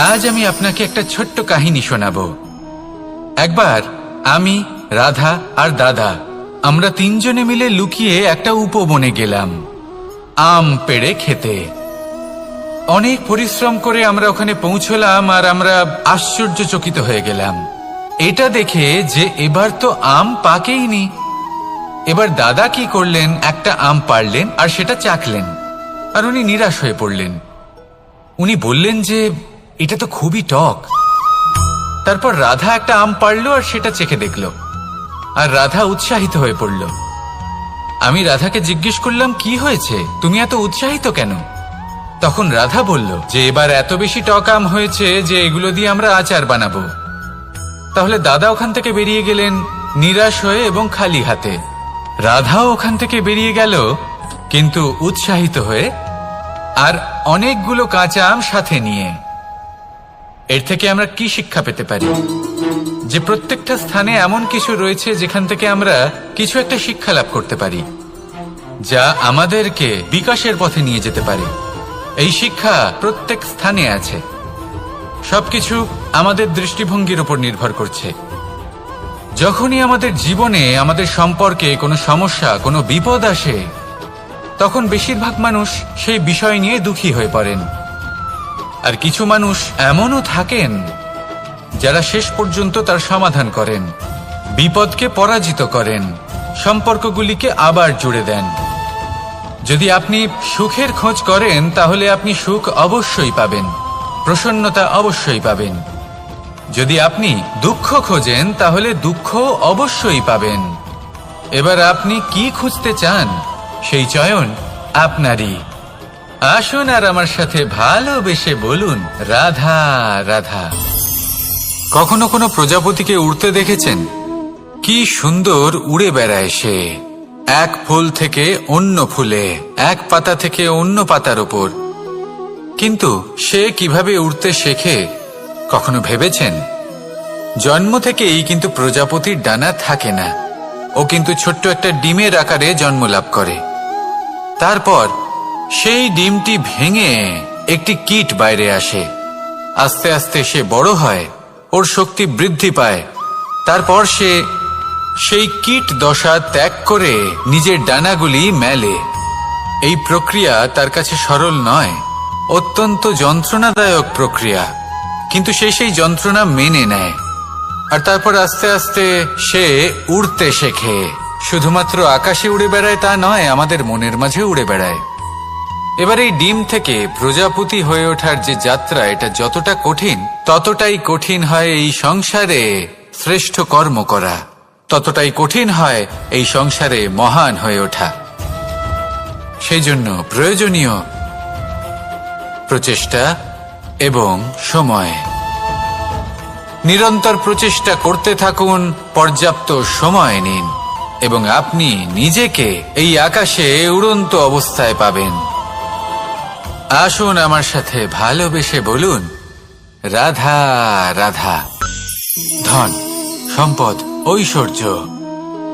আজ আমি আপনাকে একটা ছোট্ট কাহিনী শোনাবো। একবার আমি, রাধা আর দাদা আমরা তিনজনে মিলে লুকিয়ে একটা উপবনে গেলাম আম পেড়ে খেতে। অনেক পরিশ্রম করে আমরা ওখানে পৌঁছলাম আর আমরা আশ্চর্যচকিত হয়ে গেলাম এটা দেখে যে এবার তো আম পাকেইনি। এবার দাদা কি করলেন, একটা আম পাড়লেন আর সেটা চাখলেন, আর উনি নিরাশ হয়ে পড়লেন। উনি বললেন যে এটা তো খুবই টক। তারপর রাধা একটা আম পাড়লো আর সেটা চেখে দেখলো, আর রাধা উৎসাহিত হয়ে পড়ল। আমি রাধাকে জিজ্ঞেস করলাম, কি হয়েছে, তুমি এত উৎসাহিত কেন? তখন রাধা বলল যে এবার এত বেশি টক আম হয়েছে যে এগুলো দিয়ে আমরা আচার বানাবো। তাহলে দাদা ওখান থেকে বেরিয়ে গেলেন নিরাশ হয়ে এবং খালি হাতে। রাধাও ওখান থেকে বেরিয়ে গেল কিন্তু উৎসাহিত হয়ে, আর অনেকগুলো কাঁচা আম সাথে নিয়ে। এর থেকে আমরা কি শিক্ষা পেতে পারি? যে প্রত্যেকটা স্থানে এমন কিছু রয়েছে যেখান থেকে আমরা কিছু একটা শিক্ষা লাভ করতে পারি, যা আমাদেরকে বিকাশের পথে নিয়ে যেতে পারে। এই শিক্ষা প্রত্যেক স্থানে আছে। সবকিছু আমাদের দৃষ্টিভঙ্গির উপর নির্ভর করছে। যখনই আমাদের জীবনে, আমাদের সম্পর্কে কোনো সমস্যা, কোনো বিপদ আসে, তখন বেশিরভাগ মানুষ সেই বিষয় নিয়ে দুঃখী হয়ে পড়েন। আর কিছু মানুষ এমনও থাকেন যারা শেষ পর্যন্ত তার সমাধান করেন, বিপদকে পরাজিত করেন, সম্পর্কগুলিকে আবার জুড়ে দেন। যদি আপনি সুখের খোঁজ করেন তাহলে আপনি সুখ অবশ্যই পাবেন, প্রসন্নতা অবশ্যই পাবেন। যদি আপনি দুঃখ খোঁজেন তাহলে দুঃখ অবশ্যই পাবেন। এবার আপনি কি খুঁজতে চান, সেই চয়ন আপনারই। আসুন আর আমার সাথে ভালোবেসে বলুন, রাধা রাধা। কখনো কোনো প্রজাপতিকে উড়তে দেখেছেন? কি সুন্দর উড়ে বেড়ায় সে, এক ফুল থেকে অন্য ফুলে, এক পাতা থেকে অন্য পাতার উপর। কিন্তু সে কিভাবে উড়তে শেখে কখনো ভেবেছেন? জন্ম থেকেই কিন্তু প্রজাপতির ডানা থাকে না। ও কিন্তু ছোট্ট একটা ডিমের আকারে জন্ম লাভ করে। তারপর সেই ডিমটি ভেঙে একটি কীট বাইরে আসে। আস্তে আস্তে সে বড় হয়, ওর শক্তি বৃদ্ধি পায়। তারপর সে সেই কীট দশা ত্যাগ করে নিজের ডানাগুলি মেলে। এই প্রক্রিয়া তার কাছে সরল নয়, অত্যন্ত যন্ত্রণাদায়ক প্রক্রিয়া, কিন্তু সে সেই যন্ত্রণা মেনে নেয়। আর তারপর আস্তে আস্তে সে উড়তে শেখে। শুধুমাত্র আকাশে উড়ে বেড়ায় তা নয়, আমাদের মনের মাঝে উড়ে বেড়ায়। এবার এই ডিম থেকে প্রজাপতি হয়ে ওঠার যে যাত্রা, এটা যতটা কঠিন, ততটাই কঠিন হয় এই সংসারে শ্রেষ্ঠ কর্ম করা, ততটাই কঠিন হয় এই সংসারে মহান হয়ে ওঠা। সেই জন্য প্রয়োজনীয় প্রচেষ্টা এবং সময়। নিরন্তর প্রচেষ্টা করতে থাকুন, পর্যাপ্ত সময় নিন, এবং আপনি নিজেকে এই আকাশে উড়ন্ত অবস্থায় পাবেন। আসুন আমার সাথে ভালোবেসে বলুন, রাধা রাধা। ধন, সম্পদ, ঐশ্বর্য,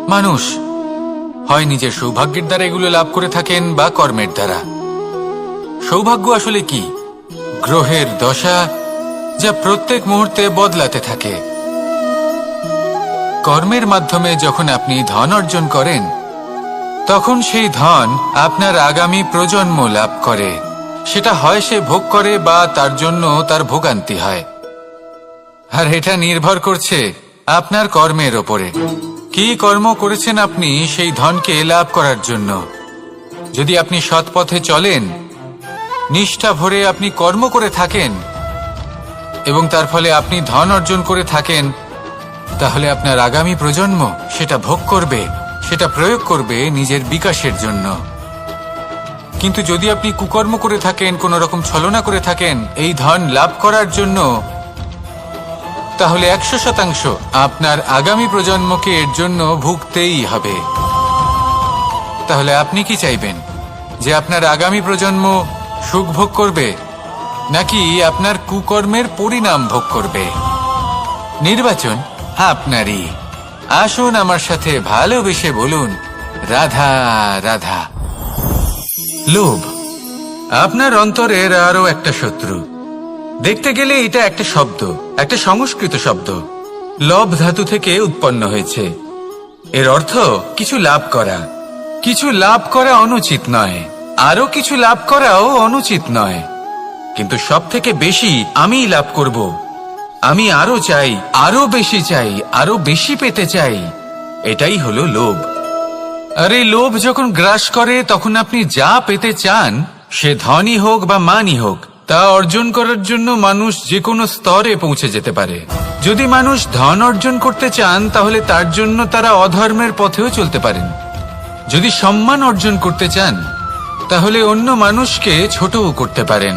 মানুষ হয় নিজের সৌভাগ্যের দ্বারা এগুলো লাভ করে থাকেন বা কর্মের দ্বারা। সৌভাগ্য আসলে কি? গ্রহের দশা, যা প্রত্যেক মুহূর্তে বদলাতে থাকে। কর্মের মাধ্যমে যখন আপনি ধন অর্জন করেন, তখন সেই ধন আপনার আগামী প্রজন্ম লাভ করে। সেটা হয় সে ভোগ করে বা তার জন্য তার ভোগান্তি হয়। আর এটা নির্ভর করছে আপনার কর্মের ওপরে। কি কর্ম করেছেন আপনি সেই ধনকে লাভ করার জন্য? যদি আপনি সৎ পথে চলেন, নিষ্ঠা ভরে আপনি কর্ম করে থাকেন এবং তার ফলে আপনি ধন অর্জন করে থাকেন, তাহলে আপনার আগামী প্রজন্ম সেটা ভোগ করবে, সেটা প্রয়োগ করবে নিজের বিকাশের জন্য। কিন্তু যদি আপনি কুকর্ম করে থাকেন, কোনো রকম ছলনা করে থাকেন এই ধন লাভ করার জন্য, তাহলে 100% আপনার আগামী প্রজন্মকে এর জন্য ভুগতেই হবে। তাহলে আপনি কি চাইবেন? যে আপনার আগামী প্রজন্ম সুখ ভোগ করবে, নাকি আপনার কুকর্মের পরিণাম ভোগ করবে? নির্বাচন আপনারই। আসুন আমার সাথে ভালোবেসে বলুন, রাধা রাধা। লোভ আপনার অন্তরের আরো একটা শত্রু। দেখতে গেলে এটা একটা শব্দ, একটা সংস্কৃত শব্দ, লব ধাতু থেকে উৎপন্ন হয়েছে। এর অর্থ কিছু লাভ করা। কিছু লাভ করা অনুচিত নয়, আরো কিছু লাভ করাও অনুচিত নয়, কিন্তু সব থেকে বেশি আমিই লাভ করব। আমি আরো চাই, আরো বেশি চাই, আরো বেশি পেতে চাই। এটাই হলো লোভ। আর এই লোভ যখন গ্রাস করে, তখন আপনি যা পেতে চান, সে ধনই হোক বা মানই হোক, তা অর্জন করার জন্য মানুষ যে কোনো স্তরে পৌঁছে যেতে পারে। যদি মানুষ ধন অর্জন করতে চান, তাহলে তার জন্য তারা অধর্মের পথেও চলতে পারেন। যদি সম্মান অর্জন করতে চান, তাহলে অন্য মানুষকে ছোটও করতে পারেন।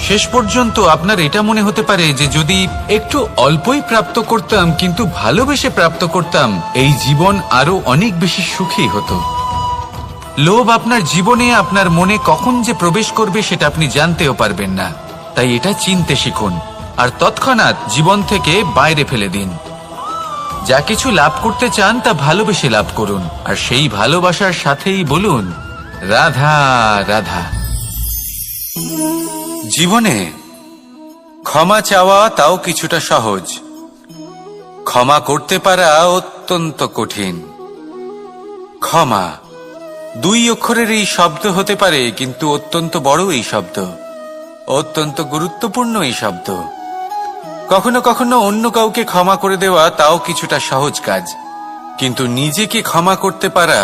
শেষ পর্যন্ত আপনার এটা মনে হতে পারে যে যদি একটু অল্পই প্রাপ্ত করতাম, কিন্তু ভালোবেসে প্রাপ্ত করতাম, এই জীবন আরো অনেক বেশি সুখী হতো। লোভ আপনার জীবনে, আপনার মনে কখন যে প্রবেশ করবে সেটা আপনি জানতেও পারবেন না। তাই এটা চিনতে শিখুন, আর তৎক্ষণাৎ জীবন থেকে বাইরে ফেলে দিন। যা কিছু লাভ করতে চান তা ভালোবেসে লাভ করুন, আর সেই ভালোবাসার সাথেই বলুন রাধা রাধা। জীবনে ক্ষমা চাওয়া তাও কিছুটা সহজ, ক্ষমা করতে পারা অত্যন্ত কঠিন। ক্ষমা 2 অক্ষরের এই শব্দ হতে পারে, কিন্তু অত্যন্ত বড় এই শব্দ, অত্যন্ত গুরুত্বপূর্ণ এই শব্দ। কখনো কখনো অন্য কাউকে ক্ষমা করে দেওয়া তাও কিছুটা সহজ কাজ, কিন্তু নিজেকে ক্ষমা করতে পারা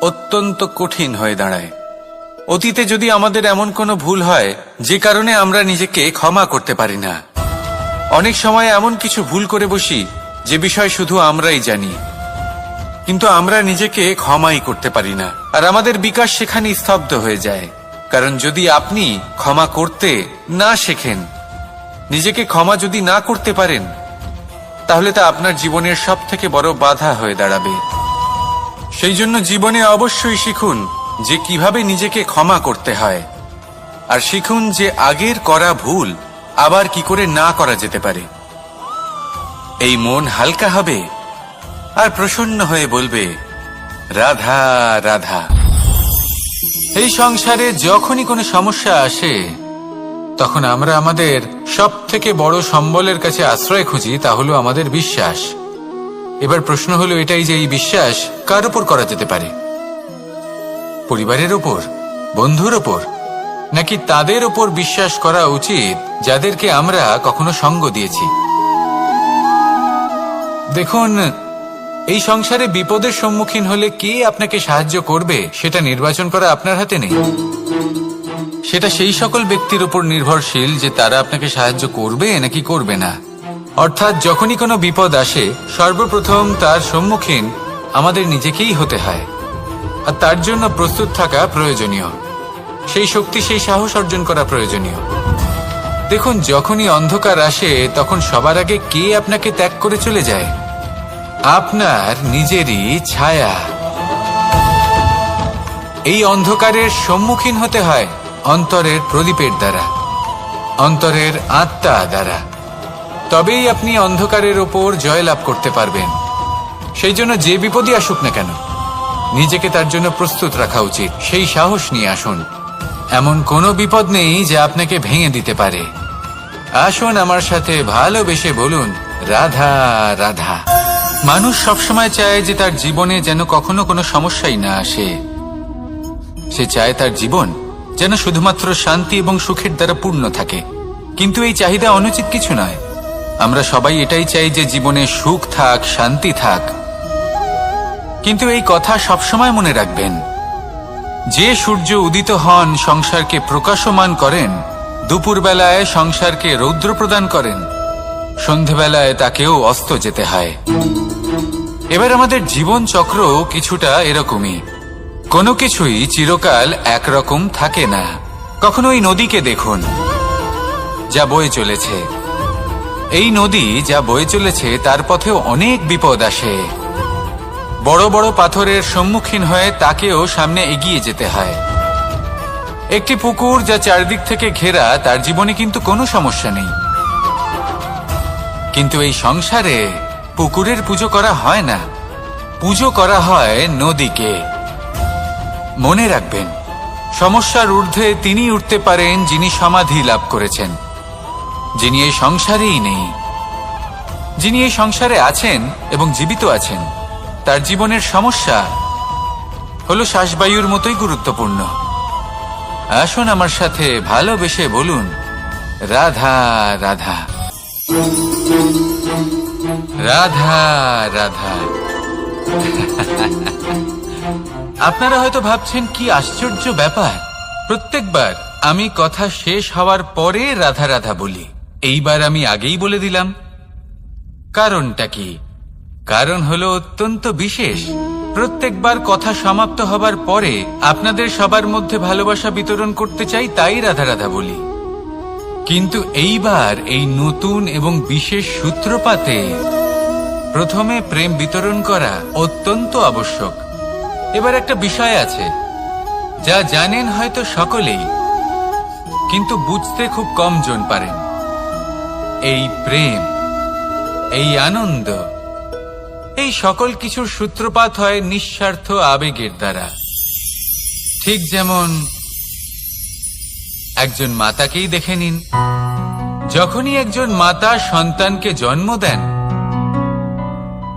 অত্যন্ত কঠিন হয়ে দাঁড়ায়। অতীতে যদি আমাদের এমন কোনো ভুল হয় যে কারণে আমরা নিজেকে ক্ষমা করতে পারি না, অনেক সময় এমন কিছু ভুল করে বসি যে বিষয় শুধু আমরাই জানি, কিন্তু আমরা নিজেকে ক্ষমাই করতে পারি না, আর আমাদের বিকাশ সেখানেই স্তব্ধ হয়ে যায়। কারণ যদি আপনি ক্ষমা করতে না শেখেন, নিজেকে ক্ষমা যদি না করতে পারেন, তাহলে তা আপনার জীবনের সব থেকে বড় বাধা হয়ে দাঁড়াবে। সেই জন্য জীবনে অবশ্যই শিখুন যে কিভাবে নিজেকে ক্ষমা করতে হয়, আর শিখুন যে আগের করা ভুল আবার কি করে না করা যেতে পারে। এই মন হালকা হবে আর প্রসন্ন হয়ে বলবে রাধা রাধা। এই সংসারে যখনই কোনো সমস্যা আসে, তখন আমরা আমাদের সব থেকে বড় সম্বলের কাছে আশ্রয় খুঁজি, তা হলো আমাদের বিশ্বাস। এবার প্রশ্ন হলো এটাই যে এই বিশ্বাস কার উপর করা যেতে পারে? পরিবারের ওপর, বন্ধুর ওপর, নাকি তাদের ওপর বিশ্বাস করা উচিত যাদেরকে আমরা কখনো সঙ্গ দিয়েছি? দেখুন, এই সংসারে বিপদের সম্মুখীন হলে কে আপনাকে সাহায্য করবে সেটা নির্বাচন করা আপনার হাতে নেই। সেটা সেই সকল ব্যক্তির উপর নির্ভরশীল যে তারা আপনাকে সাহায্য করবে নাকি করবে না। অর্থাৎ যখনই কোনো বিপদ আসে, সর্বপ্রথম তার সম্মুখীন আমাদের নিজেকেই হতে হয়, আর তার জন্য প্রস্তুত থাকা প্রয়োজনীয়। সেই শক্তি, সেই সাহস অর্জন করা প্রয়োজনীয়। দেখুন, যখনই অন্ধকার আসে, তখন সবার আগে কে আপনাকে ত্যাগ করে চলে যায়? আপনার নিজেরই ছায়া। এই অন্ধকারের সম্মুখীন হতে হয় অন্তরের প্রদীপের দ্বারা, অন্তরের আত্মা দ্বারা। তবেই আপনি অন্ধকারের ওপর জয়লাভ করতে পারবেন। সেই জন্য যে বিপদই আসুক না কেন, নিজেকে তার জন্য প্রস্তুত রাখা উচিত। সেই সাহস নিয়ে আসুন। এমন কোনো বিপদ নেই যা আপনাকে ভেঙে দিতে পারে। আসুন আমার সাথে ভালোবেসে বলুন রাধা রাধা। মানুষ সবসময় চায় যে তার জীবনে যেন কখনো কোনো সমস্যাই না আসে। সে চায় তার জীবন যেন শুধুমাত্র শান্তি এবং সুখের দ্বারা পূর্ণ থাকে। কিন্তু এই চাহিদা অনুচিত কিছু নয়। আমরা সবাই এটাই চাই যে জীবনে সুখ থাক, শান্তি থাক। কিন্তু এই কথা সবসময় মনে রাখবেন, যে সূর্য উদিত হন সংসারকে প্রকাশমান করেন, দুপুরবেলায় সংসারকে রৌদ্র প্রদান করেন, সন্ধেবেলায় তাকেও অস্ত যেতে হয়। এবার আমাদের জীবন চক্র কিছুটা এরকমই। কোনো কিছুই চিরকাল একরকম থাকে না। কখনো এই নদীকে দেখুন যা বয়ে চলেছে। এই নদী যা বয়ে চলেছে তার পথেও অনেক বিপদ আসে। বড় বড় পাথরের সম্মুখীন হয়ে তাকেও সামনে এগিয়ে যেতে হয়। একটি পুকুর যা চারদিক থেকে ঘেরা, তার জীবনে কিন্তু কোনো সমস্যা নেই। কিন্তু এই সংসারে পুকুরের পুজো করা হয় না, পুজো করা হয় নদীকে। মনে রাখবেন, সমস্যার ঊর্ধ্বে তিনি উঠতে পারেন যিনি সমাধি লাভ করেছেন। যিনি এই সংসারেই নেই। যিনি এই সংসারে আছেন এবং জীবিত আছেন, তার জীবনের সমস্যা হলো শ্বাসবায়ুর মতোই গুরুত্বপূর্ণ। আসুন আমার সাথে ভালোবেসে বলুন, রাধা রাধা, রাধা রাধা। আপনারা হয়তো ভাবছেন কি আশ্চর্য ব্যাপার, প্রত্যেকবার আমি কথা শেষ হওয়ার পরে রাধা রাধা বলি। এইবার আমি আগেই বলে দিলাম। কারণটা কি? কারণ হলো অত্যন্ত বিশেষ। প্রত্যেকবার কথা সমাপ্ত হবার পরে আপনাদের সবার মধ্যে ভালোবাসা বিতরণ করতে চাই, তাই রাধা রাধা বলি। কিন্তু এইবার এই নতুন এবং বিশেষ সূত্রপাতে প্রথমে প্রেম বিতরণ করা অত্যন্ত আবশ্যক। এবার একটা বিষয় আছে যা জানেন হয়তো সকলেই, কিন্তু বুঝতে খুব কম জন পারেন। এই প্রেম, এই আনন্দ, এই সকল কিছুর সূত্রপাত হয় নিঃস্বার্থ আবেগের দ্বারা। ঠিক যেমন একজন মাতাকেই দেখে নিন। যখনই একজন মাতা সন্তানকে জন্ম দেন,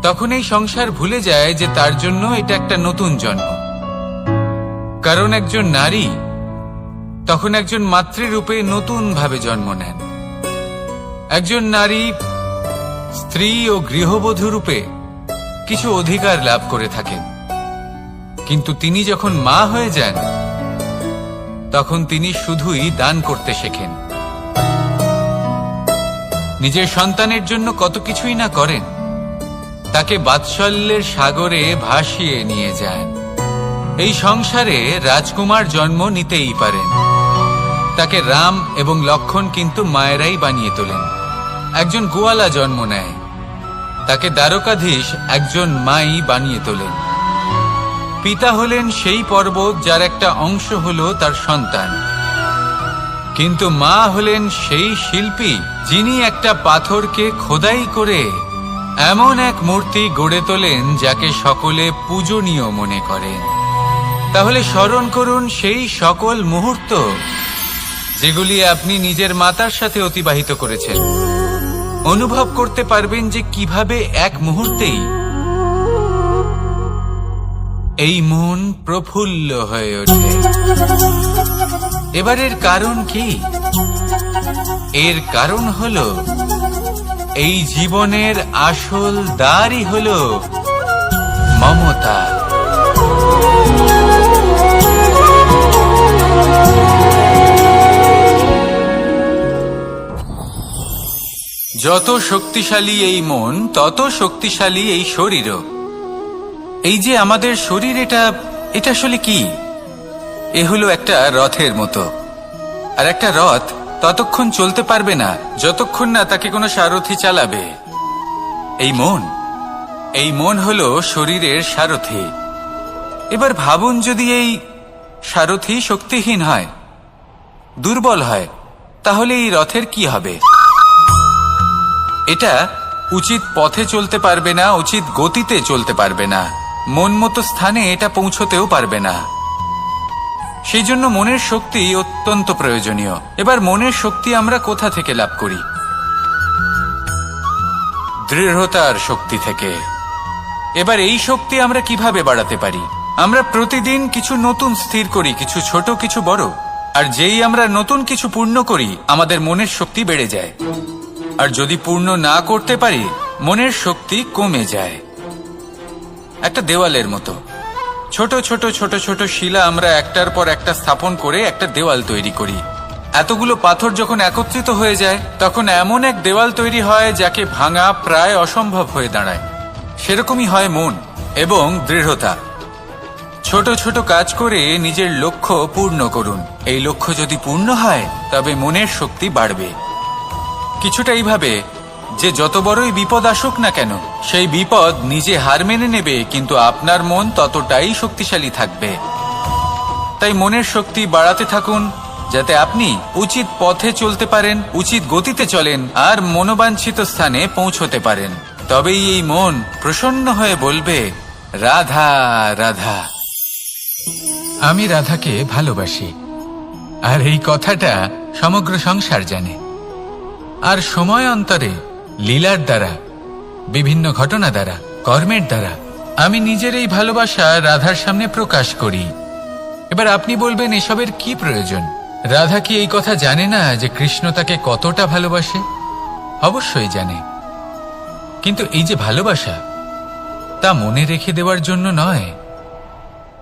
তখন এই সংসার ভুলে যায় যে তার জন্য এটা একটা নতুন জন্ম। কারণ একজন নারী তখন একজন মাতৃরূপে নতুন ভাবে জন্ম নেন। একজন নারী স্ত্রী ও গৃহবধূ রূপে কিছু অধিকার লাভ করে থাকেন, কিন্তু তিনি যখন মা হয়ে যান, তখন তিনি শুধুই দান করতে শেখেন। নিজের সন্তানের জন্য কত কিছুই না করেন, তাকে বাৎসল্যের সাগরে ভাসিয়ে নিয়ে যান। এই সংসারে রাজকুমার জন্ম নিতেই পারেন, তাকে রাম এবং লক্ষণ কিন্তু মায়েরাই বানিয়ে তোলেন। একজন গোয়ালা জন্ম নেয়, তাকে দ্বারকাধীশ একজন মাই বানিয়ে তোলেন। পিতা হলেন সেই পর্বত যার একটা অংশ হলো তার সন্তান, কিন্তু মা হলেন সেই শিল্পী যিনি একটা পাথরকে খোদাই করে এমন এক মূর্তি গড়ে তোলেন যাকে সকলে পূজনীয় মনে করেন। তাহলে স্মরণ করুন সেই সকল মুহূর্ত যেগুলি আপনি নিজের মাতার সাথে অতিবাহিত করেছেন। অনুভব করতে পারবেন যে কিভাবে এক মুহূর্তেই এই মন প্রফুল্ল হয়ে ওঠে। এবারের কারণ কি? এর কারণ হলো এই জীবনের আসল দ্বারই হলো মমতা। যত শক্তিশালী এই মন, তত শক্তিশালী এই শরীরও। এই যে আমাদের শরীর, এটা আসলে কি? এ হলো একটা রথের মতো। আর একটা রথ ততক্ষণ চলতে পারবে না যতক্ষণ না তাকে কোনো সারথি চালাবে। এই মন হলো শরীরের সারথি। এবার ভাবুন, যদি এই সারথি শক্তিহীন হয়, দুর্বল হয়, তাহলে এই রথের কি হবে? এটা উচিত পথে চলতে পারবে না, উচিত গতিতে চলতে পারবে না, মন মতো স্থানে এটা পৌঁছতেও পারবে না। সেই জন্য মনের শক্তি অত্যন্ত প্রয়োজনীয়। এবার মনের শক্তি আমরা কোথা থেকে লাভ করি? দৃঢ়তার শক্তি থেকে। এবার এই শক্তি আমরা কিভাবে বাড়াতে পারি? আমরা প্রতিদিন কিছু নতুন স্থির করি, কিছু ছোট কিছু বড়। আর যেই আমরা নতুন কিছু পূর্ণ করি, আমাদের মনের শক্তি বেড়ে যায়। আর যদি পূর্ণ না করতে পারি, মনের শক্তি কমে যায়। একটা দেওয়ালের মতো ছোট ছোট ছোট ছোট শিলা আমরা একটার পর একটা স্থাপন করে একটা দেওয়াল তৈরি করি। এতগুলো পাথর যখন একত্রিত হয়ে যায়, তখন এমন এক দেওয়াল তৈরি হয় যাকে ভাঙা প্রায় অসম্ভব হয়ে দাঁড়ায়। সেরকমই হয় মন এবং দৃঢ়তা। ছোট ছোট কাজ করে নিজের লক্ষ্য পূর্ণ করুন। এই লক্ষ্য যদি পূর্ণ হয়, তবে মনের শক্তি বাড়বে। কিছুটা এইভাবে যে যত বড়ই বিপদ আসুক না কেন, সেই বিপদ নিজে হার মেনে নেবে, কিন্তু আপনার মন ততটাই শক্তিশালী থাকবে। তাই মনের শক্তি বাড়াতে থাকুন, যাতে আপনি উচিত পথে চলতে পারেন, উচিত গতিতে চলেন আর মনোবাঞ্ছিত স্থানে পৌঁছতে পারেন। তবেই এই মন প্রসন্ন হয়ে বলবে, রাধা রাধা। আমি রাধাকে ভালোবাসি, আর এই কথাটা সমগ্র সংসার জানে। আর সময় অন্তরে লীলার দ্বারা, বিভিন্ন ঘটনা দ্বারা, কর্মের দ্বারা আমি নিজের এই ভালোবাসা রাধার সামনে প্রকাশ করি। এবার আপনি বলবেন, এসবের কি প্রয়োজন? রাধা কি এই কথা জানে না যে কৃষ্ণ তাকে কতটা ভালোবাসে? অবশ্যই জানে, কিন্তু এই যে ভালোবাসা, তা মনে রেখে দেওয়ার জন্য নয়,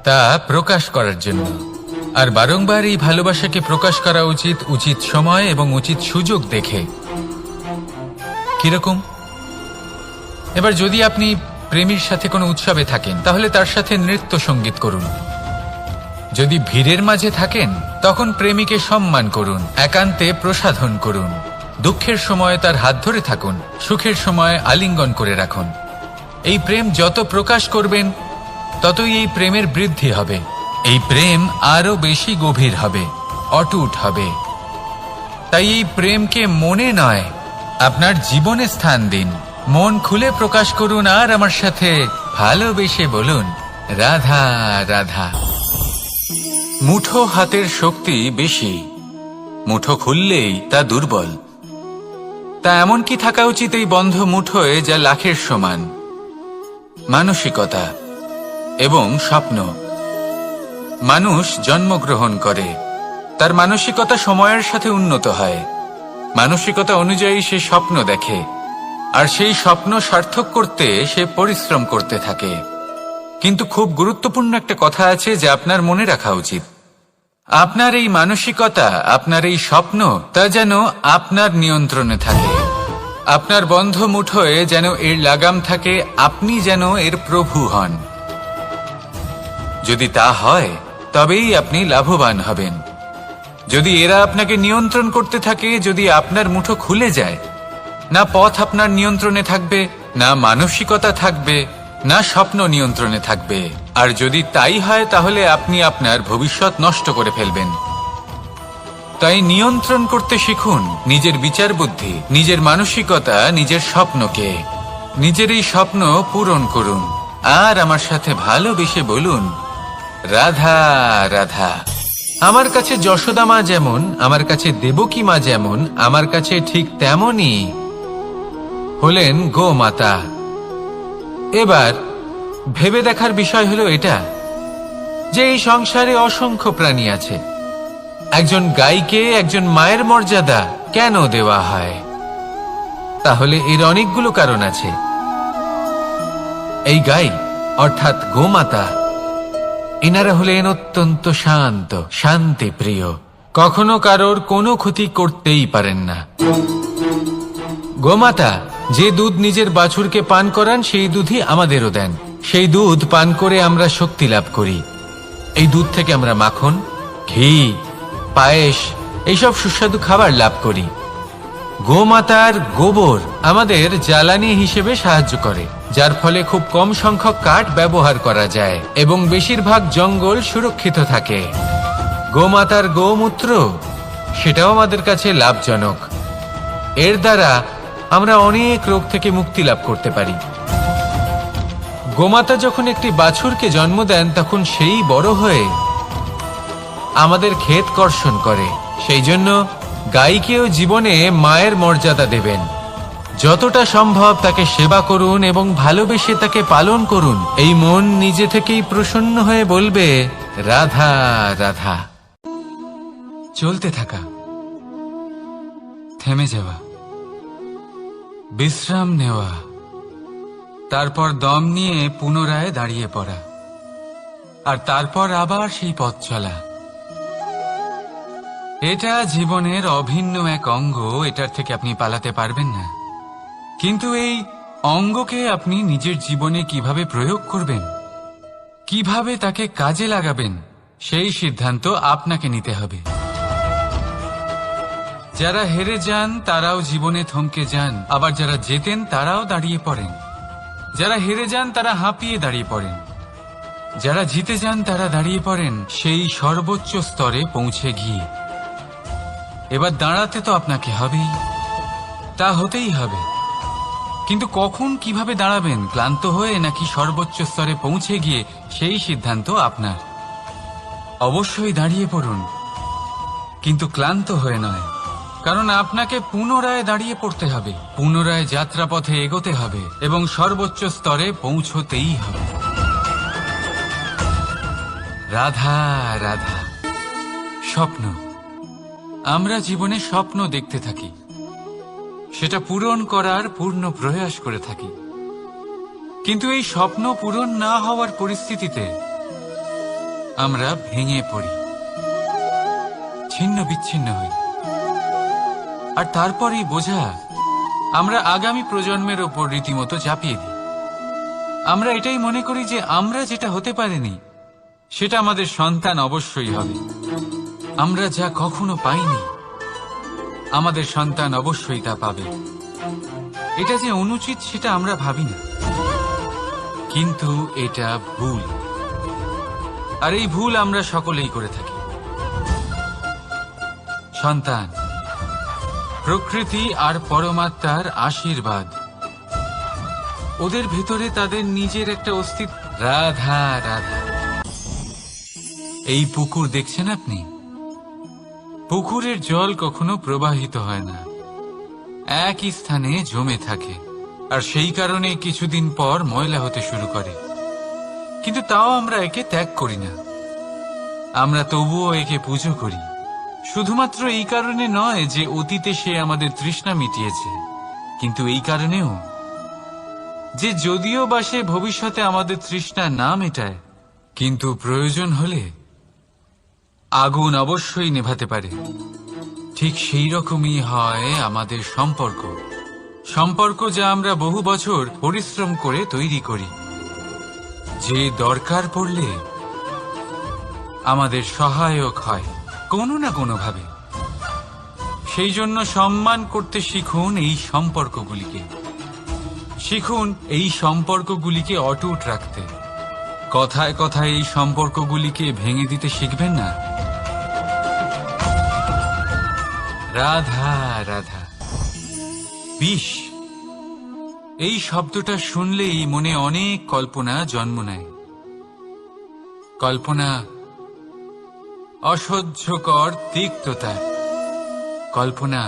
তা প্রকাশ করার জন্য। আর বারংবার এই ভালোবাসাকে প্রকাশ করা উচিত, উচিত সময় এবং উচিত সুযোগ দেখে। কিরকম? এবার যদি আপনি প্রেমীর সাথে কোনো উৎসবে থাকেন, তাহলে তার সাথে নৃত্য সঙ্গীত করুন। যদি ভিড়ের মাঝে থাকেন, তখন প্রেমীকে সম্মান করুন, একান্তে প্রসাধন করুন। দুঃখের সময় তার হাত ধরে থাকুন, সুখের সময় আলিঙ্গন করে রাখুন। এই প্রেম যত প্রকাশ করবেন, ততই এই প্রেমের বৃদ্ধি হবে। এই প্রেম আরো বেশি গভীর হবে, অটুট হবে। তাই এই প্রেমকে মনে নয়, আপনার জীবনে স্থান দিন। মন খুলে প্রকাশ করুন আর আমার সাথে ভালোবেসে বলুন, রাধা রাধা। মুঠো হাতের শক্তি বেশি, মুঠো খুললেই তা দুর্বল। তা এমন কি থাকা উচিত এই বন্ধ মুঠোয় যা লাখের সমান? মানসিকতা এবং স্বপ্ন। মানুষ জন্মগ্রহণ করে, তার মানসিকতা সময়ের সাথে উন্নত হয়। মানসিকতা অনুযায়ী সে স্বপ্ন দেখে, আর সেই স্বপ্ন সার্থক করতে সে পরিশ্রম করতে থাকে। কিন্তু খুব গুরুত্বপূর্ণ একটা কথা আছে যা আপনার মনে রাখা উচিত। আপনার এই মানসিকতা, আপনার এই স্বপ্ন, তা যেন আপনার নিয়ন্ত্রণে থাকে। আপনার বন্ধ মুঠোয় যেন এর লাগাম থাকে, আপনি যেন এর প্রভু হন। যদি তা হয়, তবেই আপনি লাভবান হবেন। যদি এরা আপনাকে নিয়ন্ত্রণ করতে থাকে, যদি আপনার মুঠো খুলে যায়, না পথ আপনার নিয়ন্ত্রণে থাকবে, না মানসিকতা থাকবে, না স্বপ্ন নিয়ন্ত্রণে থাকবে। আর যদি তাই হয়, তাহলে আপনি আপনার ভবিষ্যৎ নষ্ট করে ফেলবেন। তাই নিয়ন্ত্রণ করতে শিখুন নিজের বিচার বুদ্ধি, নিজের মানসিকতা, নিজের স্বপ্নকে। নিজের এই স্বপ্ন পূরণ করুন আর আমার সাথে ভালোবেসে বলুন, রাধা রাধা। আমার কাছে যশোদা মা যেমন, আমার কাছে দেবকী মা যেমন, আমার কাছে ঠিক তেমনই হলেন গোমাতা। এবার ভেবে দেখার বিষয় হলো এটা যে এই সংসারে অসংখ্য প্রাণী আছে। একজন গাইকে একজন মায়ের মর্যাদা কেন দেওয়া হয়? তাহলে এর অনেকগুলো কারণ আছে। এই গাই অর্থাৎ গোমাতা, এনারা হলেন অত্যন্ত শান্ত, শান্তি প্রিয়, কখনো কারোর কোনো ক্ষতি করতেই পারেন না। গোমাতা যে দুধ নিজের বাছুরকে পান করান, সেই দুধই আমাদেরও দেন। সেই দুধ পান করে আমরা শক্তি লাভ করি। এই দুধ থেকে আমরা মাখন, ঘি, পায়েস, এইসব সুস্বাদু খাবার লাভ করি। গোমাতার গোবর আমাদের জ্বালানি হিসেবে সাহায্য করে, যার ফলে খুব কম সংখ্যক কাঠ ব্যবহার করা যায় এবং বেশিরভাগ জঙ্গল সুরক্ষিত থাকে। গোমাতার গোমূত্র, সেটাও আমাদের কাছে লাভজনক। এর দ্বারা আমরা অনেক রোগ থেকে মুক্তি লাভ করতে পারি। গোমাতা যখন একটি বাছুরকে জন্ম দেন, তখন সেই বড় হয়ে আমাদের ক্ষেত কর্ষণ করে। সেই জন্য গাইকেও জীবনে মায়ের মর্যাদা দেবেন। যতটা সম্ভব তাকে সেবা করুন এবং ভালোবেসে তাকে পালন করুন। এই মন নিজে থেকেই প্রসন্ন হয়ে বলবে, রাধা রাধা। চলতে থাকা, থেমে যাওয়া, বিশ্রাম নেওয়া, তারপর দম নিয়ে পুনরায় দাঁড়িয়ে পড়া, আর তারপর আবার সেই পথ চলা। এটা জীবনের অভিন্ন এক অঙ্গ, এটার থেকে আপনি পালাতে পারবেন না। কিন্তু এই অঙ্গকে আপনি নিজের জীবনে কিভাবে প্রয়োগ করবেন, কিভাবে তাকে কাজে লাগাবেন, সেই সিদ্ধান্ত আপনাকে নিতে হবে। যারা হেরে যান তারাও জীবনে থমকে যান, আবার যারা জেতেন তারাও দাঁড়িয়ে পড়েন। যারা হেরে যান তারা হাঁপিয়ে দাঁড়িয়ে পড়েন, যারা জিতে যান তারা দাঁড়িয়ে পড়েন সেই সর্বোচ্চ স্তরে পৌঁছে গিয়ে। এবার দাঁড়াতে তো আপনাকে হবেই, তা হতেই হবে। কিন্তু কখন, কিভাবে দাঁড়াবেন, ক্লান্ত হয়ে নাকি সর্বোচ্চ স্তরে পৌঁছে গিয়ে, সেই সিদ্ধান্ত আপনার। অবশ্যই দাঁড়িয়ে পড়ুন, কিন্তু ক্লান্ত হয়ে নয়, কারণ আপনাকে পুনরায় দাঁড়িয়ে পড়তে হবে, পুনরায় যাত্রাপথে এগোতে হবে এবং সর্বোচ্চ স্তরে পৌঁছতেই হবে। রাধা রাধা। স্বপ্ন, আমরা জীবনে স্বপ্ন দেখতে থাকি, সেটা পূরণ করার পূর্ণ প্রয়াস করে থাকি, কিন্তু এই স্বপ্ন পূরণ না হওয়ার পরিস্থিতিতে আমরা ভেঙে পড়ি, ছিন্ন বিচ্ছিন্ন হই। আর তারপরই বোঝা আমরা আগামী প্রজন্মের ওপর রীতিমতো চাপিয়ে দিই। আমরা এটাই মনে করি যে আমরা যেটা হতে পারিনি সেটা আমাদের সন্তান অবশ্যই হবে। আমরা যা কখনো পাইনি আমাদের সন্তান অবশ্যই তা পাবে। এটা যে অনুচিত সেটা আমরা ভাবি না, কিন্তু এটা ভুল। আর এই ভুল আমরা সকলেই করে থাকি। সন্তান প্রকৃতি আর পরমাত্মার আশীর্বাদ, ওদের ভেতরে তাদের নিজের একটা অস্তিত্ব। রাধা রাধা। এই পুকুর দেখছেন আপনি, পুকুরের জল কখনো প্রবাহিত হয় না, একই স্থানে জমে থাকে, আর সেই কারণে কিছুদিন পর ময়লা হতে শুরু করে। কিন্তু তাও আমরা একে ত্যাগ করি না, আমরা তবুও একে পুজো করি। শুধুমাত্র এই কারণে নয় যে অতীতে সে আমাদের তৃষ্ণা মিটিয়েছে, কিন্তু এই কারণেও যে যদিও বা সে ভবিষ্যতে আমাদের তৃষ্ণা না মেটায়, কিন্তু প্রয়োজন হলে আগুন অবশ্যই নেভাতে পারে। ঠিক সেই রকমই হয় আমাদের সম্পর্ক, সম্পর্ক যা আমরা বহু বছর পরিশ্রম করে তৈরি করি, যে দরকার পড়লে আমাদের সহায়ক হয় কোনো না কোনোভাবে। সেই জন্য সম্মান করতে শিখুন এই সম্পর্কগুলিকে, শিখুন এই সম্পর্কগুলিকে অটুট রাখতে। কথায় কথায় এই সম্পর্কগুলিকে ভেঙে দিতে শিখবেন না। রাধা রাধা। বিষ, এই শব্দটা শুনলেই মনে অনেক কল্পনা জন্ম নেয়। কল্পনা অসহ্যকর তিক্ততা, কল্পনা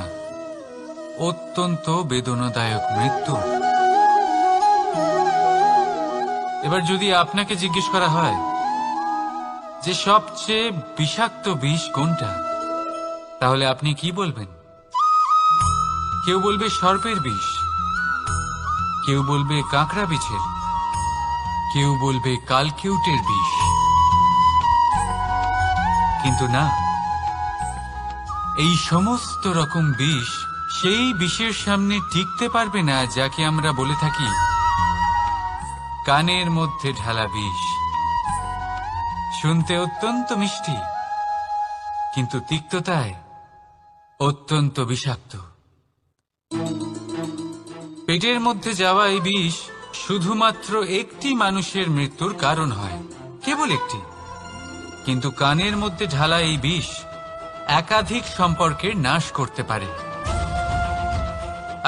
অত্যন্ত বেদনাদায়ক মৃত্যু। এবার যদি আপনাকে জিজ্ঞেস করা হয় যে সবচেয়ে বিষাক্ত বিষ কোনটা, তাহলে আপনি কি বলবেন? কেউ বলবে সর্পের বিষ, কেউ বলবে কাঁকড়া বিছের, কেউ বলবে কালকিউটের বিষ। কিন্তু না, এই সমস্ত রকম বিষ সেই বিষের সামনে টিকতে পারবে না যাকে আমরা বলে থাকি কানের মধ্যে ঢালা বিষ। শুনতে অত্যন্ত মিষ্টি, কিন্তু তিক্ততায় অত্যন্ত বিষাক্ত। পেটের মধ্যে যাওয়া এই বিষ শুধুমাত্র একটি মানুষের মৃত্যুর কারণ হয়, কেবল একটি। কিন্তু কানের মধ্যে ঢালা এই বিষ একাধিক সম্পর্কের নাশ করতে পারে।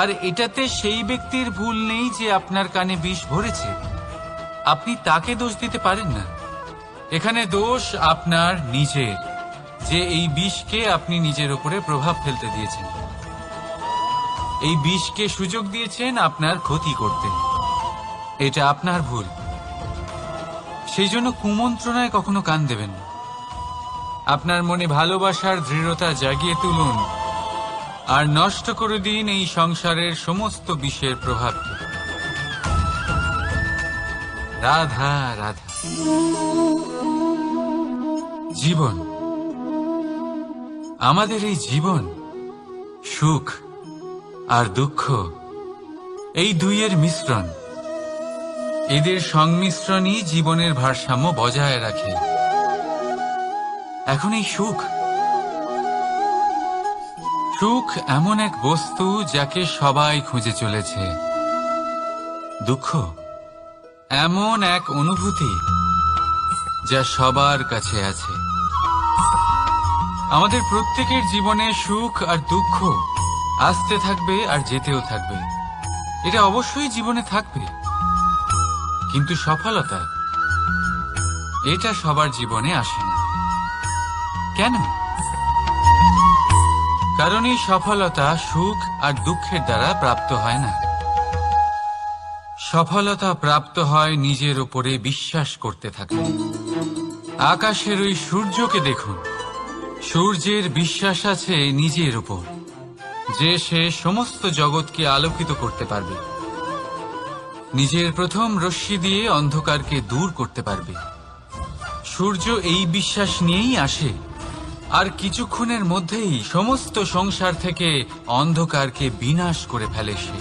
আর এটাতে সেই ব্যক্তির ভুল নেই যে আপনার কানে বিষ ভরেছে, আপনি তাকে দোষ দিতে পারেন না। এখানে দোষ আপনার নিজের, যে এই বিষকে আপনি নিজের উপরে প্রভাব ফেলতে দিয়েছেন, এই বিষকে সুযোগ দিয়েছেন আপনার ক্ষতি করতে। এটা আপনার ভুল। সেই জন্য কুমন্ত্রণায় কখনো কান দেবেন না। আপনার মনে ভালোবাসার দৃঢ়তা জাগিয়ে তুলুন আর নষ্ট করে দিন এই সংসারের সমস্ত বিষের প্রভাবকে। রাধা রাধা। জীবন, আমাদের এই জীবন সুখ আর দুঃখ, এই দুইয়ের মিশ্রণ। এদের সংমিশ্রণই জীবনের ভারসাম্য বজায় রাখে। এখন এই সুখ, সুখ এমন এক বস্তু যাকে সবাই খুঁজে চলেছে। দুঃখ এমন এক অনুভূতি যা সবার কাছে আছে। আমাদের প্রত্যেকের জীবনে সুখ আর দুঃখ আসতে থাকবে আর যেতেও থাকবে। এটা অবশ্যই জীবনে থাকবে, কিন্তু সফলতা এটা সবার জীবনে আসে না। কেন? কারণ এই সফলতা সুখ আর দুঃখের দ্বারা প্রাপ্ত হয় না। সফলতা প্রাপ্ত হয় নিজের উপরে বিশ্বাস করতে থাকলে। আকাশের ওই সূর্যকে দেখুন, সূর্যের বিশ্বাস আছে নিজের উপর যে সে সমস্ত জগৎকে আলোকিত করতে পারবে, নিজের প্রথম রশ্মি দিয়ে অন্ধকারকে দূর করতে পারবে। সূর্য এই বিশ্বাস নিয়েই আসে, আর কিছুক্ষণের মধ্যেই সমস্ত সংসার থেকে অন্ধকারকে বিনাশ করে ফেলে সে।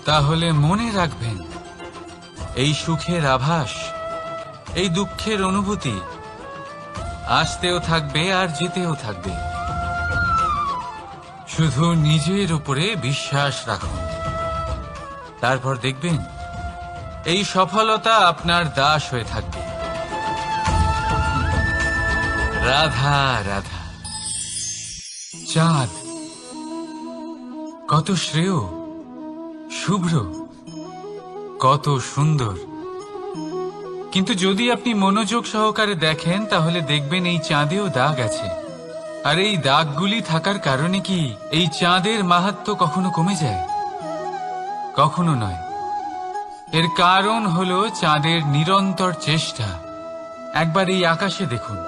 তাহলে মনে রাখবেন, এই সুখের আভাস, এই দুঃখের অনুভূতি আসতেও থাকবে আর যেতেও থাকবে। শুধু নিজের উপরে বিশ্বাস রাখুন, তারপর দেখবেন এই সফলতা আপনার দাস হয়ে থাকবে। রাধা রাধা। চাঁদ কত শ্রেয়, শুভ্র, কত সুন্দর, কিন্তু যদি আপনি মনোযোগ সহকারে দেখেন তাহলে দেখবেন এই চাঁদেও দাগ আছে। আর এই দাগগুলি থাকার কারণে কি এই চাঁদের মাহাত্ম্য কখনো কমে যায়? কখনো নয়। এর কারণ হলো চাঁদের নিরন্তর চেষ্টা। একবার এই আকাশে দেখুন,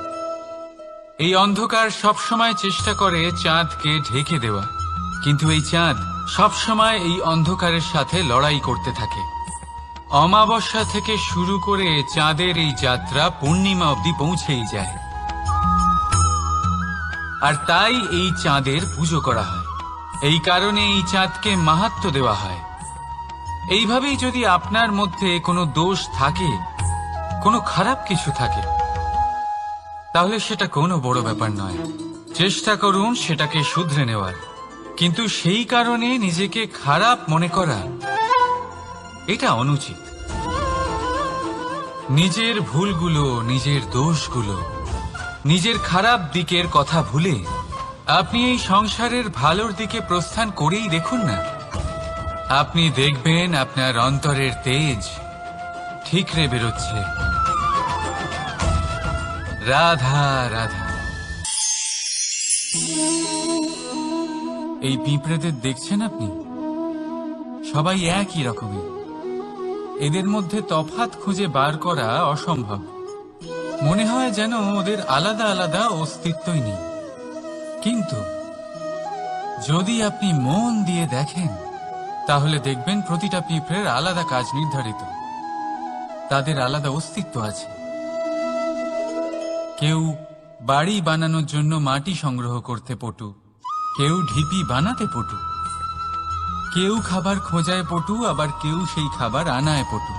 এই অন্ধকার সবসময় চেষ্টা করে চাঁদকে ঢেকে দেওয়া, কিন্তু এই চাঁদ সবসময় এই অন্ধকারের সাথে লড়াই করতে থাকে। অমাবস্যা থেকে শুরু করে চাঁদের এই যাত্রা পূর্ণিমা অবধি পৌঁছেই যায়। আর তাই এই চাঁদের পুজো করা হয়, এই কারণে এই চাঁদকে মাহাত্ম্য দেওয়া হয়। এইভাবেই যদি আপনার মধ্যে কোনো দোষ থাকে, কোনো খারাপ কিছু থাকে, তাহলে সেটা কোনো বড় ব্যাপার নয়। চেষ্টা করুন সেটাকে শুধরে নেওয়ার, কিন্তু সেই কারণে নিজেকে খারাপ মনে করা এটা অনুচিত। নিজের ভুলগুলো, নিজের দোষগুলো, নিজের খারাপ দিকের কথা ভুলে আপনি এই সংসারের ভালোর দিকে প্রস্থান করেই দেখুন না। আপনি দেখবেন আপনার অন্তরের তেজ ঠিকরে বেরোচ্ছে। রাধা রাধা। এই পিঁপড়েদের দেখছেন আপনি? সবাই একই রকমের। এদের মধ্যে তফাৎ খুঁজে বার করা অসম্ভব। মনে হয় যেন ওদের আলাদা আলাদা অস্তিত্বই নেই। কিন্তু যদি আপনি মন দিয়ে দেখেন তাহলে দেখবেন প্রতিটা পিঁপড়ের আলাদা কাজ নির্ধারিত, তাদের আলাদা অস্তিত্ব আছে। কেউ বাড়ি বানানোর জন্য মাটি সংগ্রহ করতে পটু, কেউ ঢিপি বানাতে পটু, কেউ খাবার খোঁজায় পটু, আবার কেউ সেই খাবার আনায় পটু।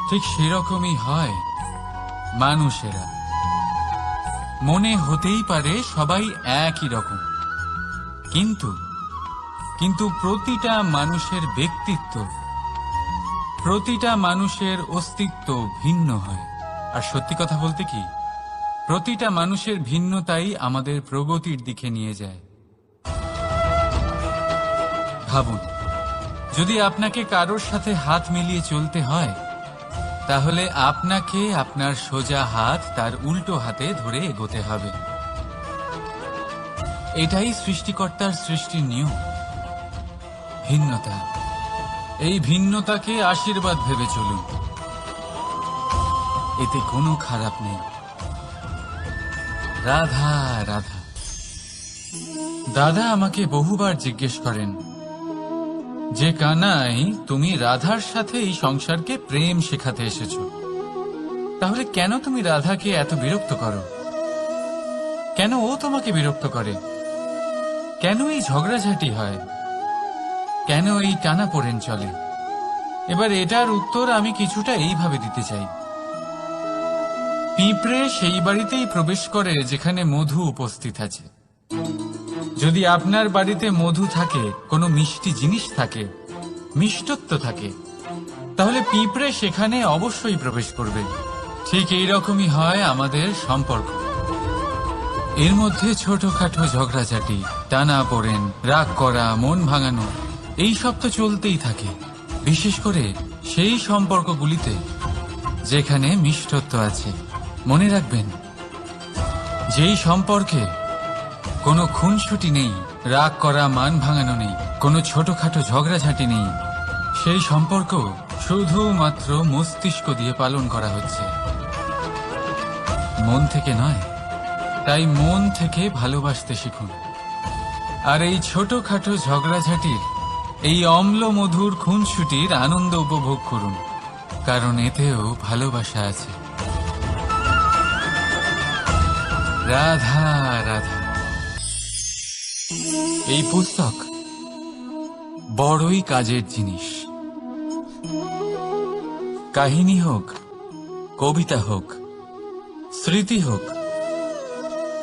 ঠিক সেরকমই হয় মানুষেরা। মনে হতেই পারে সবাই একই রকম, কিন্তু প্রতিটা মানুষের ব্যক্তিত্ব, প্রতিটা মানুষের অস্তিত্ব ভিন্ন হয়। আর সত্যি কথা বলতে কি, প্রতিটা মানুষের ভিন্নতাই আমাদের প্রগতির দিকে নিয়ে যায়। ভাবুন, যদি আপনাকে কারোর সাথে হাত মিলিয়ে চলতে হয়, তাহলে আপনাকে আপনার সোজা হাত তার উল্টো হাতে ধরে এগোতে হবে। এটাই সৃষ্টিকর্তার সৃষ্টির নিয়ম। ভিন্নতা, এই ভিন্নতাকে আশীর্বাদ ভেবে চলুন, এতে কোনো খারাপ নেই। রাধা রাধা। দাদা আমাকে বহুবার জিজ্ঞেস করেন যে কানাই, তুমি রাধার সাথে এই সংসারকে প্রেম শেখাতে এসেছো, তাহলে কেন তুমি রাধাকে এত বিরক্ত করো? কেন ও তোমাকে বিরক্ত করে? কেন এই ঝগড়াঝাটি হয়? কেন এই টানাপোড়েন চলে? এবার এটার উত্তর আমি কিছুটা এইভাবে দিতে চাই। পিঁপড়ে সেই বাড়িতেই প্রবেশ করে যেখানে মধু উপস্থিত আছে। যদি আপনার বাড়িতে মধু থাকে, কোনো মিষ্টি জিনিস থাকে, মিষ্টত্ব থাকে, তাহলে পিঁপড়ে সেখানে অবশ্যই প্রবেশ করবে। ঠিক এইরকমই হয় আমাদের সম্পর্ক। এর মধ্যে ছোটখাটো ঝগড়াঝাটি, টানাপোড়েন, রাগ করা, মন ভাঙানো, এই সব তো চলতেই থাকে, বিশেষ করে সেই সম্পর্কগুলিতে যেখানে মিষ্টত্ব আছে। মনে রাখবেন, যেই সম্পর্কে কোনো খুনসুটি নেই, রাগ করা, মান ভাঙানো নেই, কোনো ছোটখাটো ঝগড়াঝাঁটি নেই। সেই সম্পর্ক শুধুমাত্র মস্তিষ্ক দিয়ে পালন করা হচ্ছে, মন থেকে নয়। তাই মন থেকে ভালোবাসতে শিখুন। আর এই ছোটখাটো ঝগড়াঝাঁটির, এই অম্ল মধুর খুনসুটির আনন্দ উপভোগ করুন, কারণ এতেও ভালোবাসা আছে। রাধা রাধা। এই পুস্তক বড়ই কাজের জিনিস। কাহিনী হোক, কবিতা হোক, স্মৃতি হোক,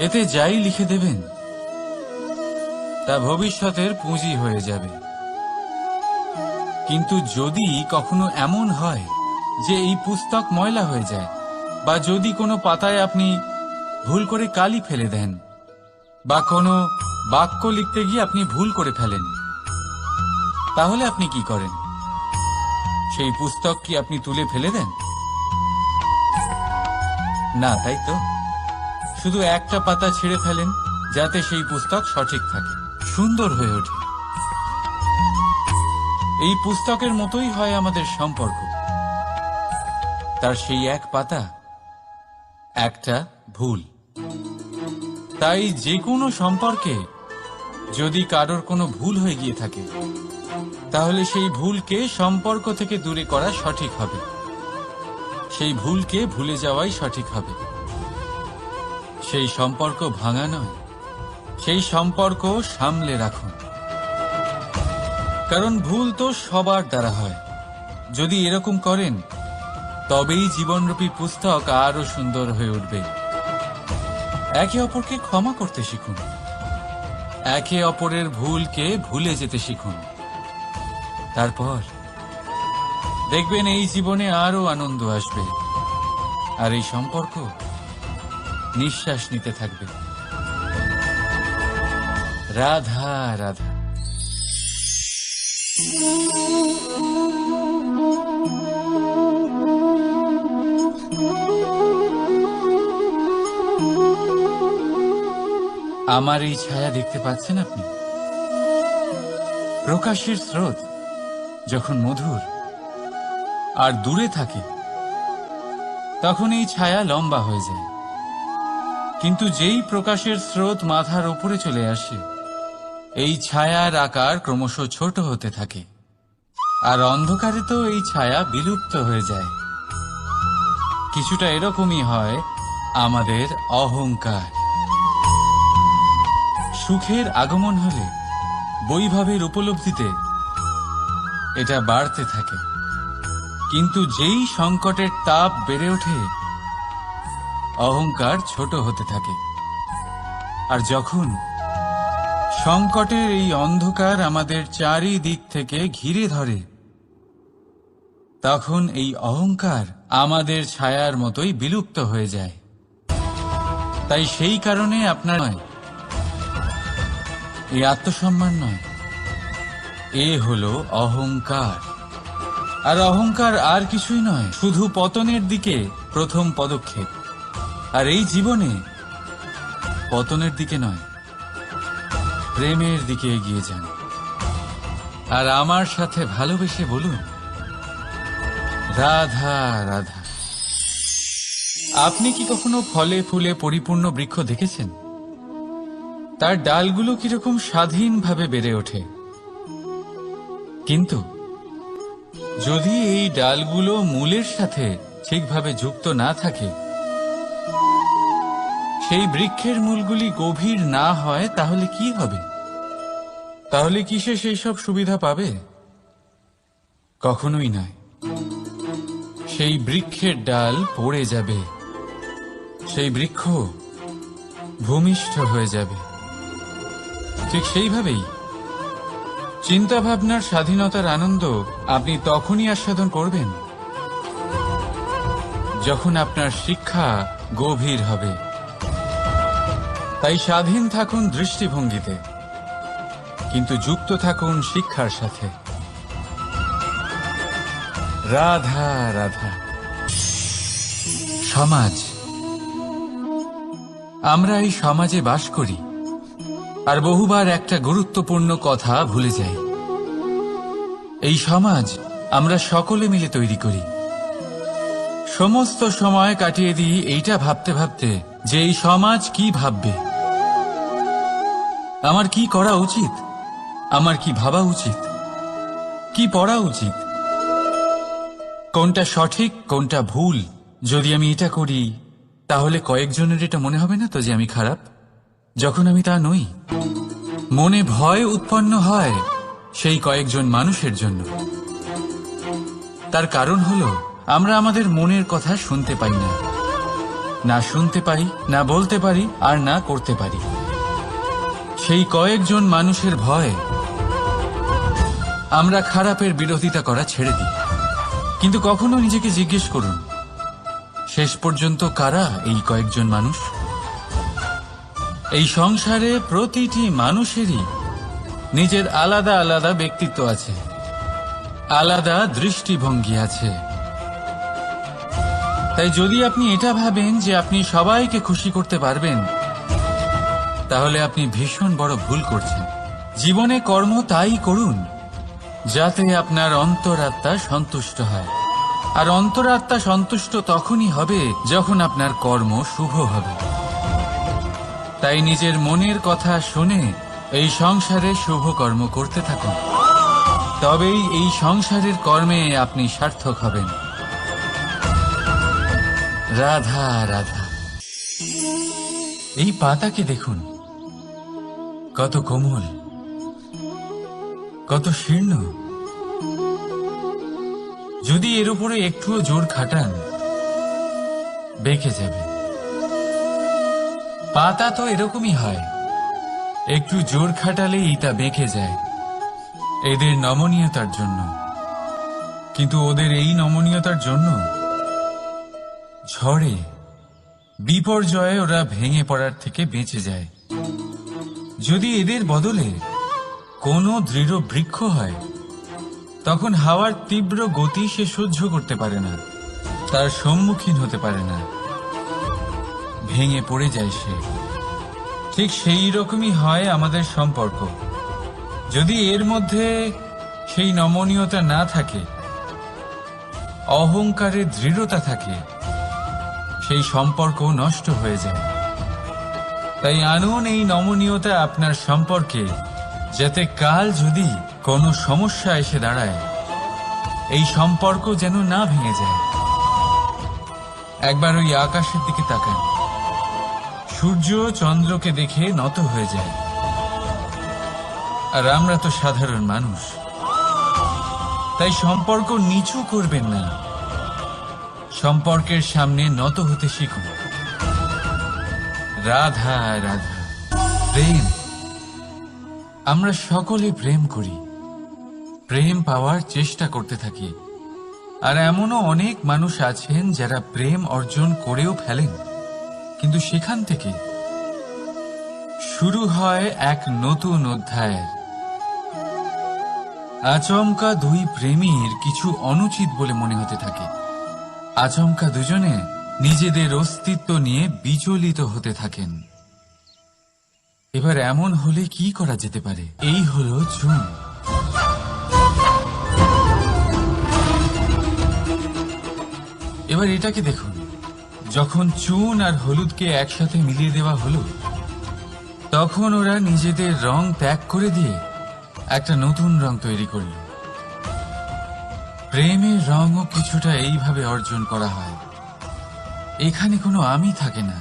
এতে যাই লিখে দেবেন তা ভবিষ্যতের পুঁজি হয়ে যাবে। কিন্তু যদি কখনো এমন হয় যে এই পুস্তক ময়লা হয়ে যায়, বা যদি কোনো পাতায় আপনি ভুল করে কালি ফেলে দেন, বা কোনো বাক্য লিখতে গিয়ে আপনি ভুল করে ফেলেন, তাহলে আপনি কি করেন? সেই পুস্তক কি আপনি তুলে ফেলে দেন? না, তাই তো। শুধু একটা পাতা ছিঁড়ে ফেলেন, যাতে সেই পুস্তক সঠিক থাকে, সুন্দর হয়ে ওঠে। এই পুস্তকের মতোই হয় আমাদের সম্পর্ক। তার সেই এক পাতা, একটা ভুল। তাই যে কোনো সম্পর্কে যদি কারোর কোনো ভুল হয়ে গিয়ে থাকে, তাহলে সেই ভুলকে সম্পর্ক থেকে দূরে করা সঠিক হবে। সেই ভুলকে ভুলে যাওয়াই সঠিক হবে। সেই সম্পর্ক ভাঙা নয়, সেই সম্পর্ক সামলে রাখুন। কারণ ভুল তো সবার দ্বারা হয়। যদি এরকম করেন, তবেই জীবনরূপী পুস্তক আরো সুন্দর হয়ে উঠবে। একে অপরকে ক্ষমা করতে শিখুন। একে অপরের ভুলকে ভুলে যেতে শিখুন। তারপর দেখবেন এই জীবনে আরো আনন্দ আসবে, আর এই সম্পর্ক নিঃশ্বাস নিতে থাকবে। রাধা রাধা। আমার এই ছায়া দেখতে পাচ্ছেন আপনি? প্রকাশের স্রোত যখন মধুর আর দূরে থাকে, তখন এই ছায়া লম্বা হয়ে যায়। কিন্তু যেই প্রকাশের স্রোত মাথার উপরে চলে আসে, এই ছায়ার আকার ক্রমশ ছোট হতে থাকে, আর অন্ধকারে তো এই ছায়া বিলুপ্ত হয়ে যায়। কিছুটা এরকমই হয় আমাদের অহংকার। সুখের আগমন হলে, বৈভবের উপলব্ধিতে এটা বাড়তে থাকে। কিন্তু যেই সংকটের তাপ বেড়ে ওঠে, অহংকার ছোট হতে থাকে। আর যখন সংকটের এই অন্ধকার আমাদের চারিদিক থেকে ঘিরে ধরে, তখন এই অহংকার আমাদের ছায়ার মতোই বিলুপ্ত হয়ে যায়। তাই সেই কারণে আপনার নয়, এই আত্মসম্মান নয়, এ হলো অহংকার। আর অহংকার আর কিছুই নয়, শুধু পতনের দিকে প্রথম পদক্ষেপ। আর এই জীবনে পতনের দিকে নয়, প্রেমের দিকে এগিয়ে যান। আর আমার সাথে ভালোবেসে বলুন, রাধা রাধা। আপনি কি কখনো ফলে ফুলে পরিপূর্ণ বৃক্ষ দেখেছেন? তার ডালগুলো কিরকম স্বাধীনভাবে বেড়ে ওঠে। কিন্তু যদি এই ডালগুলো মূলের সাথে ঠিকভাবে যুক্ত না থাকে, সেই বৃক্ষের মূলগুলি গভীর না হয়, তাহলে কি হবে? তাহলে কি সে সেই সব সুবিধা পাবে? কখনোই নয়। সেই বৃক্ষের ডাল পড়ে যাবে, সেই বৃক্ষ ভূমিষ্ঠ হয়ে যাবে। ঠিক সেইভাবেই চিন্তাভাবনার স্বাধীনতার আনন্দ আপনি তখনই আস্বাদন করবেন, যখন আপনার শিক্ষা গভীর হবে। তাই স্বাধীন থাকুন দৃষ্টিভঙ্গিতে, কিন্তু যুক্ত থাকুন শিক্ষার সাথে। রাধা রাধা। সমাজ, আমরা এই সমাজে বাস করি। আর বহুবার একটা গুরুত্বপূর্ণ কথা ভুলে যাই। এই সমাজ আমরা সকলে মিলে তৈরি করি। সমস্ত সময় কাটিয়ে দিই এইটা ভাবতে ভাবতে যে এই সমাজ কি ভাববে, আমার কি করা উচিত, আমার কি ভাবা উচিত, কি পড়া উচিত, কোনটা সঠিক কোনটা ভুল। যদি আমি এটা করি তাহলে কয়েকজনের এটা মনে হবে না তো যে আমি খারাপ, যখন আমি তা নই। মনে ভয় উৎপন্ন হয় সেই কয়েকজন মানুষের জন্য। তার কারণ হলো আমরা আমাদের মনের কথা শুনতে পাই না, না শুনতে পারি, না বলতে পারি, আর না করতে পারি। সেই কয়েকজন মানুষের ভয় আমরা খারাপের বিরোধিতা করা ছেড়ে দিই। কিন্তু কখনো নিজেকে জিজ্ঞেস করুন, শেষ পর্যন্ত কারা এই কয়েকজন মানুষ? এই সংসারে প্রতিটি মানুষেরই নিজের আলাদা আলাদা ব্যক্তিত্ব আছে, আলাদা দৃষ্টিভঙ্গি আছে। তাই যদি আপনি এটা ভাবেন যে আপনি সবাইকে খুশি করতে পারবেন, তাহলে আপনি ভীষণ বড় ভুল করছেন। জীবনে কর্ম তাই করুন যাতে আপনার অন্তরাত্মা সন্তুষ্ট হয়। আর অন্তরাত্মা সন্তুষ্ট তখনই হবে যখন আপনার কর্ম শুভ হবে। তাই নিজের মনের কথা শুনে এই সংসারে শুভ কর্ম করতে থাকুন, তবেই এই সংসারের কর্মে আপনি সার্থক হবেন। রাধা রাধা। এই পাতাকে দেখুন, কত কোমল, কত শীর্ণ। যদি এর উপরে একটুও জোর খাটান বেঁকে যাবে। পাতা তো এরকমই হয়, একটু জোর খাটালেই তা বেঁকে যায় এদের নমনীয়তার জন্য। কিন্তু ওদের এই নমনীয়তার জন্য ঝড়ে বিপর্যয়ে ওরা ভেঙে পড়ার থেকে বেঁচে যায়। যদি এদের বদলে কোনো দৃঢ় বৃক্ষ হয়, তখন হাওয়ার তীব্র গতি সে সহ্য করতে পারে না, তার সম্মুখীন হতে পারে না, ভেঙে পড়ে যায় সে। ঠিক সেই রকমই হয় আমাদের সম্পর্ক। যদি এর মধ্যে সেই নমনীয়তা না থাকে, অহংকারের দৃঢ়তা থাকে, সেই সম্পর্ক নষ্ট হয়ে যায়। তাই আনুন এই নমনীয়তা আপনার সম্পর্কে, যাতে কাল যদি কোনো সমস্যা এসে দাঁড়ায় এই সম্পর্ক যেন না ভেঙে যায়। একবার ওই আকাশের দিকে তাকান, সূর্য চন্দ্রকে দেখে নত হয়ে যায়। আর আমরা তো সাধারণ মানুষ, তাই সম্পর্ক নিচু করবেন না, সম্পর্কের সামনে নত হতে শিখুন। রাধা রাধা। প্রেম, আমরা সকলে প্রেম করি, প্রেম পাওয়ার চেষ্টা করতে থাকি। আর এমনও অনেক মানুষ আছেন যারা প্রেম অর্জন করেও ফেলেন, কিন্তু সেখান থেকে শুরু হয় এক নতুন অধ্যায়ের। আচমকা দুই প্রেমীর কিছু অনুচিত বলে মনে হতে থাকে। আচমকা দুজনে নিজেদের অস্তিত্ব নিয়ে বিচলিত হতে থাকেন। এবার এমন হলে কি করা যেতে পারে? এই হলো চুন। এবার এটাকে দেখুন, যখন চুন আর হলুদকে একসাথে মিলিয়ে দেওয়া হলো, তখন ওরা নিজেদের রং ত্যাগ করে দিয়ে একটা নতুন রং তৈরি করল। প্রেমের রঙও কিছুটা এইভাবে অর্জন করা হয়। এখানে কোনো আমি থাকে না,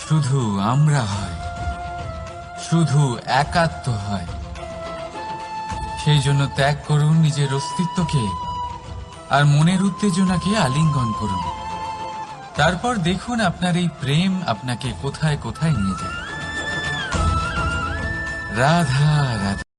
শুধু আমরা হয়, শুধু একাত্ম হয়। সেই জন্য ত্যাগ করুন নিজের অস্তিত্বকে, আর মনের উত্তেজনাকে আলিঙ্গন করুন। তারপর দেখুন আপনার এই প্রেম আপনাকে কোথায় কোথায় নিয়ে যায়। রাধা রাধা।